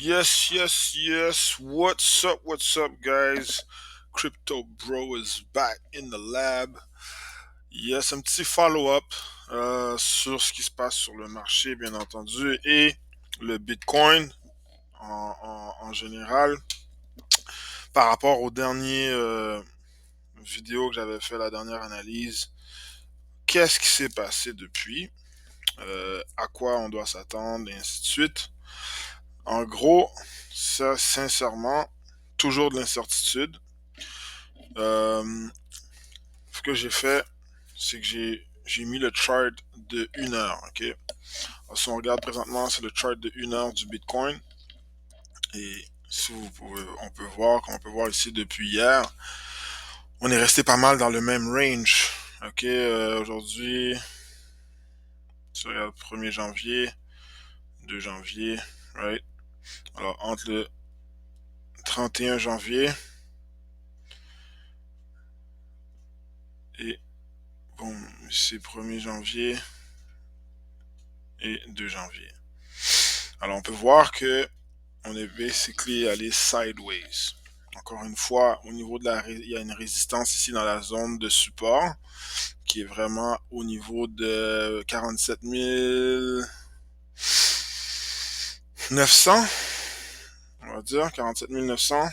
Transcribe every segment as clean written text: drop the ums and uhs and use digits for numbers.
Yes. What's up, guys? Crypto Bro is back in the lab. Yes, un petit follow-up sur ce qui se passe sur le marché, bien entendu, et le Bitcoin en général. Par rapport aux dernières vidéos que j'avais fait, la dernière analyse, qu'est-ce qui s'est passé depuis? À quoi on doit s'attendre, et ainsi de suite. En gros, ça, sincèrement, toujours de l'incertitude. Ce que j'ai fait, c'est que j'ai mis le chart de 1 heure, ok? Alors, si on regarde présentement, c'est le chart de 1 heure du Bitcoin. Et si vous pouvez, on peut voir ici depuis hier, on est resté pas mal dans le même range. Ok, aujourd'hui, si on regarde 1er janvier, 2 janvier, right? Alors, entre le 31 janvier et, bon, c'est 1er janvier et 2 janvier. Alors, on peut voir que on est basically allé sideways. Encore une fois, au niveau de il y a une résistance ici dans la zone de support qui est vraiment au niveau de 47 900, on va dire 47 900.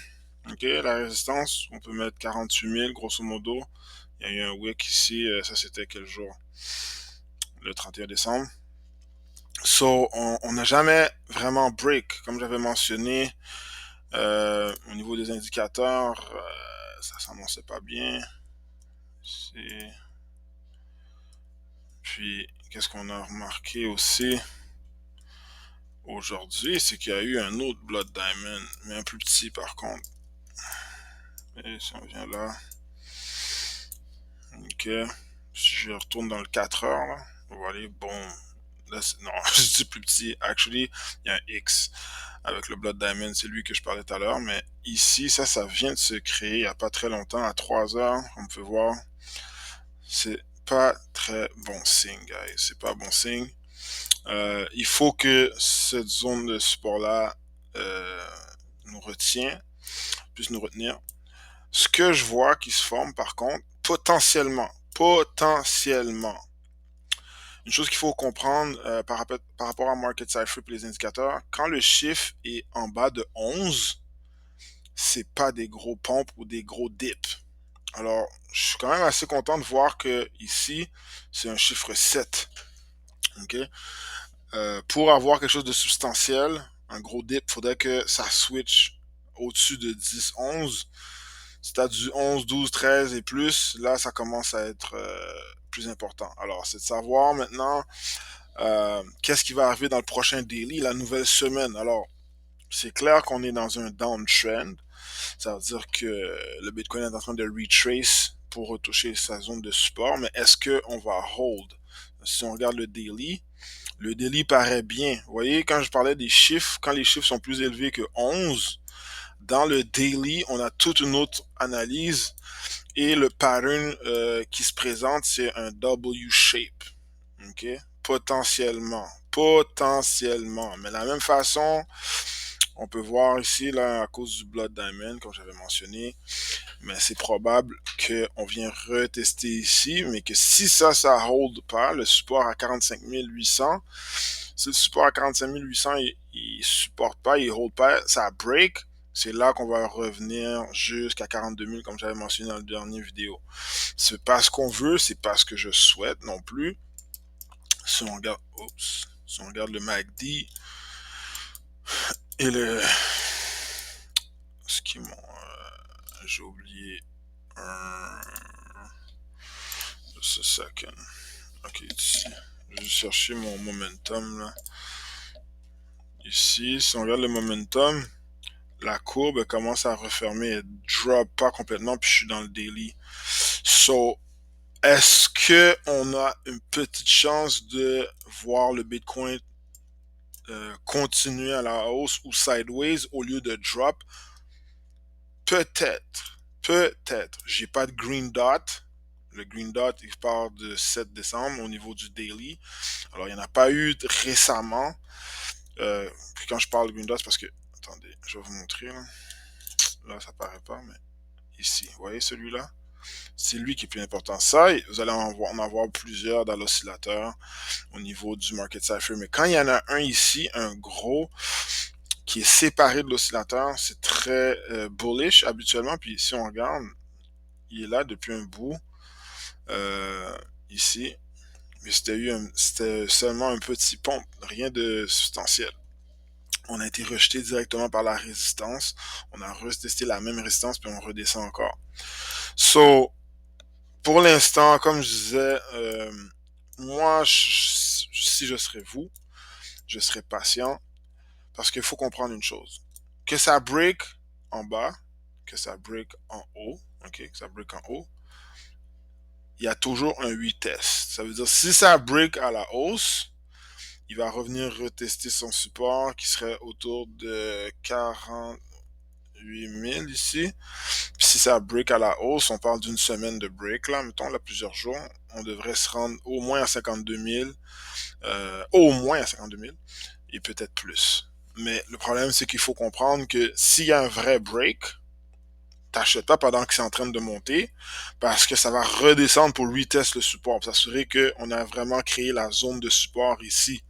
Ok, la résistance, on peut mettre 48 000 grosso modo. Il y a eu un wick ici, ça c'était quel jour? Le 31 décembre. So, on n'a jamais vraiment break, comme j'avais mentionné. Au niveau des indicateurs, ça s'annonçait pas bien. Puis, qu'est-ce qu'on a remarqué aussi aujourd'hui, c'est qu'il y a eu un autre Blood Diamond, mais un plus petit par contre. Et si on vient là, ok, si je retourne dans le 4 heures, là, on va aller, bon, là, non, je dis plus petit, actually, il y a un X avec le Blood Diamond, c'est lui que je parlais tout à l'heure, mais ici, ça vient de se créer il n'y a pas très longtemps, à 3 heures, on peut voir, c'est pas très bon signe, guys, c'est pas bon signe. Il faut que cette zone de support-là nous retient, puisse nous retenir. Ce que je vois qui se forme, par contre, potentiellement, une chose qu'il faut comprendre par rapport à Market Cypher et les indicateurs, quand le chiffre est en bas de 11, c'est pas des gros pompes ou des gros dips. Alors, je suis quand même assez content de voir que ici, c'est un chiffre 7. OK? Pour avoir quelque chose de substantiel, un gros dip, il faudrait que ça switch au-dessus de 10, 11. Si tu as du 11, 12, 13 et plus, là, ça commence à être plus important. Alors, c'est de savoir maintenant qu'est-ce qui va arriver dans le prochain daily, la nouvelle semaine. Alors, c'est clair qu'on est dans un downtrend. Ça veut dire que le Bitcoin est en train de retrace pour retoucher sa zone de support, mais est-ce qu'on va hold? Si on regarde le daily paraît bien. Vous voyez, quand je parlais des chiffres, quand les chiffres sont plus élevés que 11, dans le daily, on a toute une autre analyse et le pattern qui se présente, c'est un W shape. OK? Potentiellement. Mais de la même façon, on peut voir ici, là, à cause du Blood Diamond, comme j'avais mentionné, mais c'est probable qu'on vient retester ici, mais que si ça hold pas, le support à 45 800, si le support à 45 800, il supporte pas, il hold pas, ça break, c'est là qu'on va revenir jusqu'à 42 000, comme j'avais mentionné dans la dernière vidéo. C'est pas ce qu'on veut, c'est pas ce que je souhaite non plus. Si on regarde le MACD et le... Ce qui m'ont... j'ai oublié un... Just a second. Ok, ici. Je vais chercher mon momentum, là. Ici, si on regarde le momentum, la courbe commence à refermer, elle drop pas complètement, puis je suis dans le daily. So, est-ce que on a une petite chance de voir le Bitcoin continuer à la hausse ou sideways au lieu de drop? Peut-être. J'ai pas de green dot. Le green dot, il part de 7 décembre au niveau du daily. Alors, il n'y en a pas eu récemment. Puis quand je parle de green dot, c'est parce que Attendez, je vais vous montrer là. Là, ça paraît pas, mais ici, vous voyez celui-là? C'est lui qui est plus important. Ça, vous allez en avoir plusieurs dans l'oscillateur au niveau du market cipher. Mais quand il y en a un ici, un gros, qui est séparé de l'oscillateur, c'est très bullish habituellement. Puis si on regarde, il est là depuis un bout. Ici. Mais c'était seulement un petit pompe, rien de substantiel. On a été rejeté directement par la résistance. On a retesté la même résistance, puis on redescend encore. So, pour l'instant, comme je disais, moi, si je serais vous, je serais patient parce qu'il faut comprendre une chose. Que ça break en bas, que ça break en haut, ok, que ça break en haut, il y a toujours un retest. Ça veut dire si ça break à la hausse, il va revenir retester son support qui serait autour de 48 000 ici. Puis si ça break à la hausse, on parle d'une semaine de break, là, mettons, là, plusieurs jours, on devrait se rendre au moins à 52 000, au moins à 52 000, et peut-être plus. Mais le problème, c'est qu'il faut comprendre que s'il y a un vrai break, t'achètes pas pendant que c'est en train de monter, parce que ça va redescendre pour retest le support, pour s'assurer qu'on a vraiment créé la zone de support ici.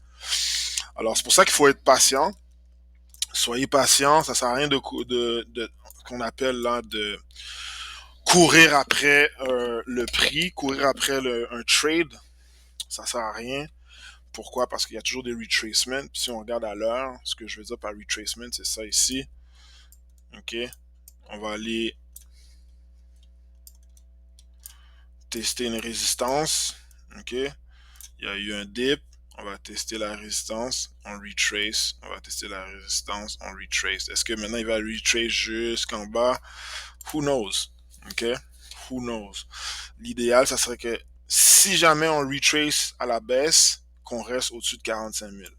Alors, c'est pour ça qu'il faut être patient. Soyez patient, ça sert à rien de qu'on appelle là de courir après le prix, courir après un trade, ça sert à rien. Pourquoi? Parce qu'il y a toujours des retracements. Puis si on regarde à l'heure, ce que je veux dire par retracement, c'est ça ici. OK? On va aller tester une résistance. OK? Il y a eu un dip. On va tester la résistance. On retrace. On va tester la résistance. On retrace. Est-ce que maintenant il va retrace jusqu'en bas? Who knows? OK? Who knows? L'idéal, ça serait que si jamais on retrace à la baisse, qu'on reste au-dessus de 45 000,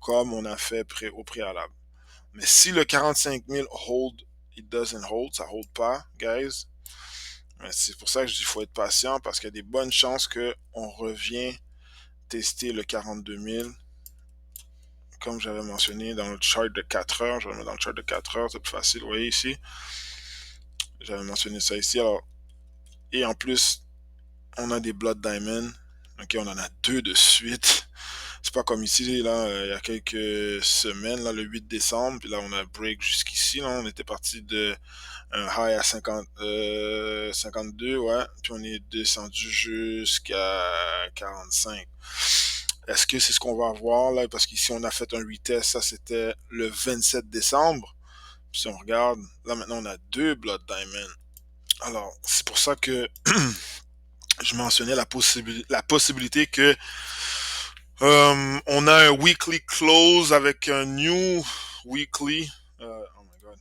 comme on a fait au préalable. Mais si le 45 000 hold, it doesn't hold, ça hold pas, guys. C'est pour ça que je dis qu'il faut être patient, parce qu'il y a des bonnes chances qu'on revient tester le 42 000, comme j'avais mentionné dans le chart de 4 heures. Je vais le mettre dans le chart de 4 heures, c'est plus facile, vous voyez ici. J'avais mentionné ça ici. Alors, et en plus, on a des Blood Diamond. Ok, on en a deux de suite. C'est pas comme ici, là, il y a quelques semaines, là, le 8 décembre, puis là, on a break jusqu'ici, là, on était parti de un high à 52, ouais, puis on est descendu jusqu'à 45. Est-ce que c'est ce qu'on va avoir, là, parce qu'ici, on a fait un retest, ça, c'était le 27 décembre, puis si on regarde, là, maintenant, on a deux Blood Diamond. Alors, c'est pour ça que je mentionnais la possibilité que on a un weekly close avec un new weekly, oh my god,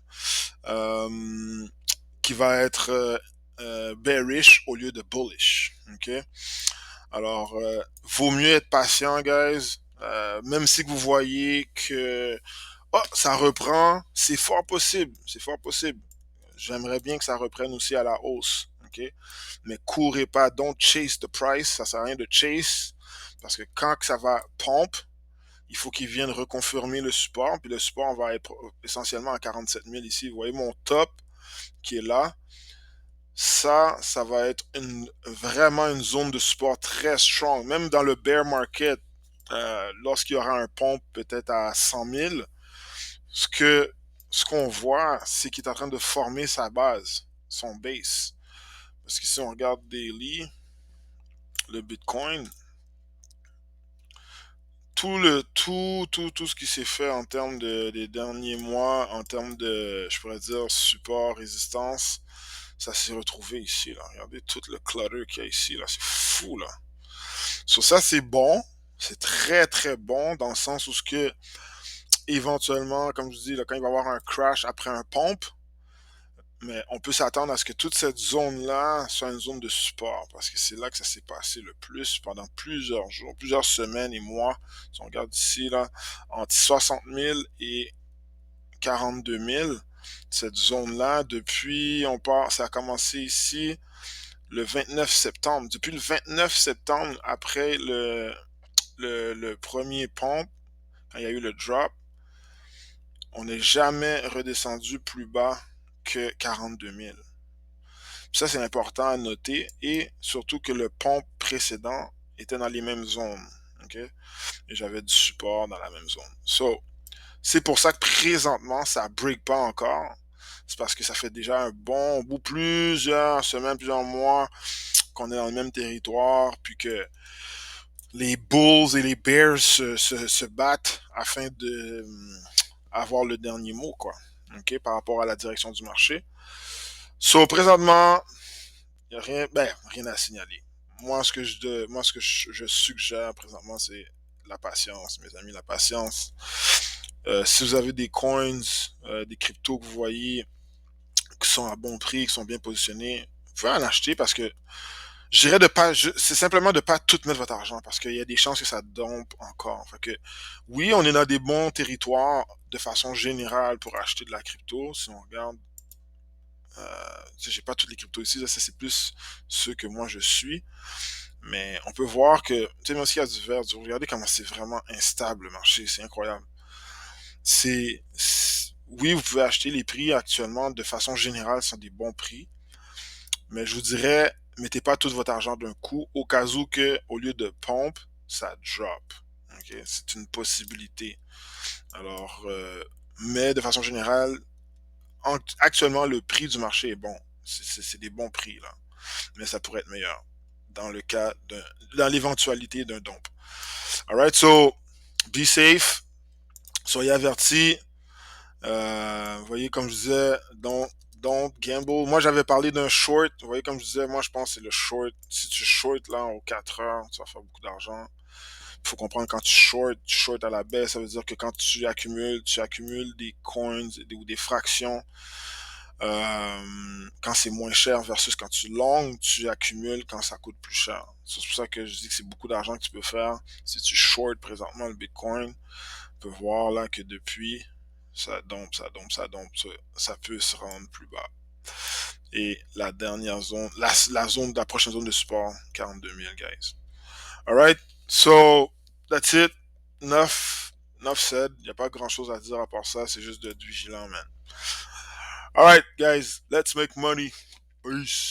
qui va être bearish au lieu de bullish. Ok. Alors, vaut mieux être patient, guys. Même si vous voyez que oh, ça reprend, c'est fort possible. C'est fort possible. J'aimerais bien que ça reprenne aussi à la hausse. Ok. Mais courez pas, don't chase the price. Ça sert à rien de chase. Parce que quand ça va pompe, il faut qu'il vienne reconfirmer le support. Puis le support va être essentiellement à 47 000 ici. Vous voyez mon top qui est là. Ça va être vraiment une zone de support très strong. Même dans le bear market, lorsqu'il y aura un pompe peut-être à 100 000, ce qu'on voit, c'est qu'il est en train de former sa base, son base. Parce que si on regarde daily, le Bitcoin, tout ce qui s'est fait en termes des derniers mois, en termes de, je pourrais dire, support, résistance, ça s'est retrouvé ici, là. Regardez tout le clutter qu'il y a ici, là. C'est fou, là. Sur ça, c'est bon. C'est très, très bon dans le sens où ce que, éventuellement, comme je dis, là, quand il va y avoir un crash après un pompe, mais on peut s'attendre à ce que toute cette zone-là soit une zone de support, parce que c'est là que ça s'est passé le plus pendant plusieurs jours, plusieurs semaines et mois. Si on regarde ici, là, entre 60 000 et 42 000, cette zone-là, depuis, ça a commencé ici le 29 septembre. Depuis le 29 septembre, après le premier pompe, quand il y a eu le drop, on n'est jamais redescendu plus bas que 42 000. Ça, c'est important à noter et surtout que le pont précédent était dans les mêmes zones. OK? Et j'avais du support dans la même zone. So, c'est pour ça que présentement, ça ne break pas encore. C'est parce que ça fait déjà un bon bout, plusieurs semaines, plusieurs mois qu'on est dans le même territoire, puis que les Bulls et les Bears se battent afin de avoir le dernier mot, quoi. OK? Par rapport à la direction du marché. So, présentement, il n'y a rien, rien à signaler. Moi, ce que je suggère présentement, c'est la patience, mes amis, la patience. Si vous avez des coins, des cryptos que vous voyez qui sont à bon prix, qui sont bien positionnés, vous pouvez en acheter parce que je dirais de pas, c'est simplement de pas tout mettre votre argent parce qu'il y a des chances que ça dompe encore. Fait que, oui, on est dans des bons territoires de façon générale pour acheter de la crypto. Si on regarde, j'ai pas toutes les cryptos ici, là, ça c'est plus ceux que moi je suis. Mais on peut voir que, tu sais, même s'il y a du vert, regardez comment c'est vraiment instable le marché, c'est incroyable. Oui, vous pouvez acheter les prix actuellement de façon générale sont des bons prix, mais je vous dirais, mettez pas tout votre argent d'un coup au cas où que, au lieu de pompe, ça drop. Ok? C'est une possibilité. Alors, mais de façon générale, actuellement, le prix du marché est bon. C'est des bons prix, là. Mais ça pourrait être meilleur dans le cas dans l'éventualité d'un dump. Alright, so, be safe. Soyez avertis. Vous voyez, comme je disais, don't gamble. Moi, j'avais parlé d'un short. Vous voyez, comme je disais, moi, je pense que c'est le short. Si tu short là aux 4 heures, tu vas faire beaucoup d'argent. Il faut comprendre quand tu short à la baisse, ça veut dire que quand tu accumules des coins ou des fractions. Quand c'est moins cher versus quand tu long, tu accumules quand ça coûte plus cher. C'est pour ça que je dis que c'est beaucoup d'argent que tu peux faire. Si tu short présentement le Bitcoin, tu peux voir là que depuis, ça dompe, ça peut se rendre plus bas. Et la dernière zone, la prochaine zone de support, 42 000, guys. Alright, so, that's it. 9 7, il n'y a pas grand chose à dire à part ça, c'est juste d'être vigilant, man. Alright, guys, let's make money. Peace.